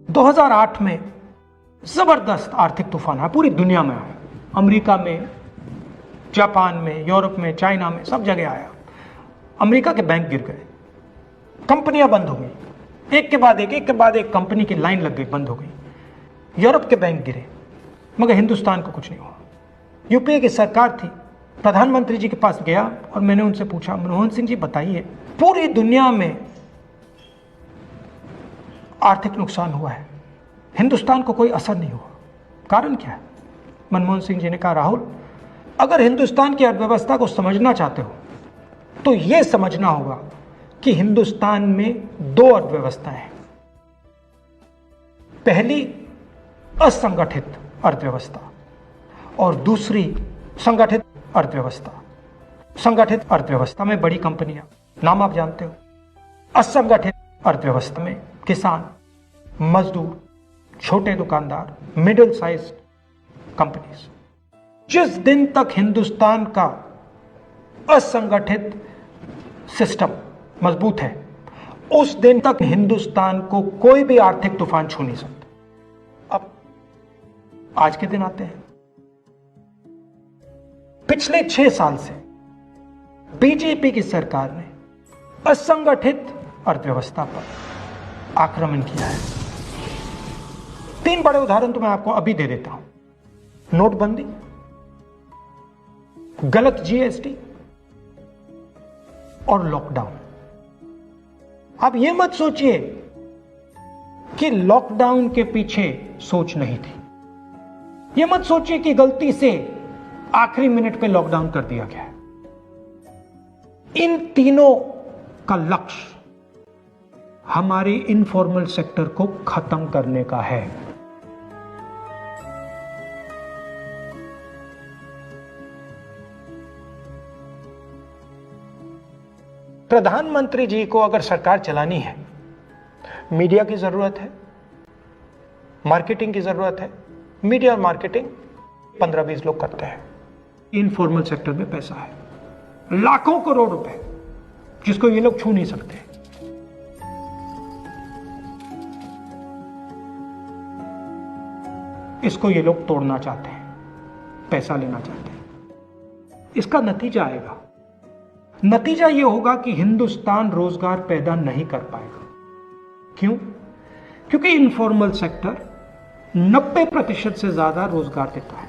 2008 में जबरदस्त आर्थिक तूफान आया, पूरी दुनिया में आया, अमेरिका में, जापान में, यूरोप में, चाइना में, सब जगह आया। अमेरिका के बैंक गिर गए, कंपनियां बंद हो गई, एक के बाद एक कंपनी की लाइन लग गई, बंद हो गई। यूरोप के बैंक गिरे, मगर हिंदुस्तान को कुछ नहीं हुआ। यूपीए की सरकार थी, प्रधानमंत्री जी के पास गया और मैंने उनसे पूछा, मनमोहन सिंह जी बताइए, पूरी दुनिया में आर्थिक नुकसान हुआ है, हिंदुस्तान को कोई असर नहीं हुआ, कारण क्या है? मनमोहन सिंह जी ने कहा, राहुल, अगर हिंदुस्तान की अर्थव्यवस्था को समझना चाहते हो तो यह समझना होगा कि हिंदुस्तान में दो अर्थव्यवस्थाएं हैं। पहली असंगठित अर्थव्यवस्था और दूसरी संगठित अर्थव्यवस्था। संगठित अर्थव्यवस्था में बड़ी कंपनियां, नाम आप जानते हो। असंगठित अर्थव्यवस्था में किसान, मजदूर, छोटे दुकानदार, मिडिल साइज कंपनीज। जिस दिन तक हिंदुस्तान का असंगठित सिस्टम मजबूत है, उस दिन तक हिंदुस्तान को कोई भी आर्थिक तूफान छू नहीं सकता। अब आज के दिन आते हैं। पिछले 6 साल से बीजेपी की सरकार ने असंगठित अर्थव्यवस्था पर आक्रमण किया है। 3 बड़े उदाहरण तो मैं आपको अभी दे देता हूं। नोटबंदी, गलत जीएसटी और लॉकडाउन। आप यह मत सोचिए कि लॉकडाउन के पीछे सोच नहीं थी। यह मत सोचिए कि गलती से आखिरी मिनट पे लॉकडाउन कर दिया गया है। इन तीनों का लक्ष्य हमारे इनफॉर्मल सेक्टर को खत्म करने का है। प्रधानमंत्री जी को अगर सरकार चलानी है, मीडिया की जरूरत है, मार्केटिंग की जरूरत है। मीडिया और मार्केटिंग 15-20 लोग करते हैं। इनफॉर्मल सेक्टर में पैसा है, लाखों करोड़ रुपए, जिसको ये लोग छू नहीं सकते। इसको ये लोग तोड़ना चाहते हैं, पैसा लेना चाहते हैं। इसका नतीजा आएगा। नतीजा यह होगा कि हिंदुस्तान रोजगार पैदा नहीं कर पाएगा। क्यों? क्योंकि इनफॉर्मल सेक्टर 90% से ज्यादा रोजगार देता है।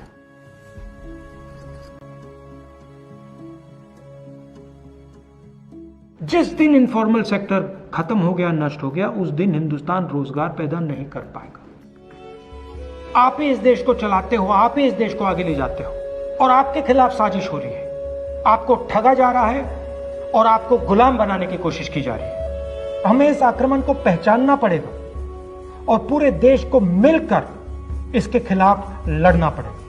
जिस दिन इनफॉर्मल सेक्टर खत्म हो गया, नष्ट हो गया, उस दिन हिंदुस्तान रोजगार पैदा नहीं कर पाएगा। आप ही इस देश को चलाते हो, आप ही इस देश को आगे ले जाते हो, और आपके खिलाफ साजिश हो रही है। आपको ठगा जा रहा है और आपको गुलाम बनाने की कोशिश की जा रही है। हमें इस आक्रमण को पहचानना पड़ेगा और पूरे देश को मिलकर इसके खिलाफ लड़ना पड़ेगा।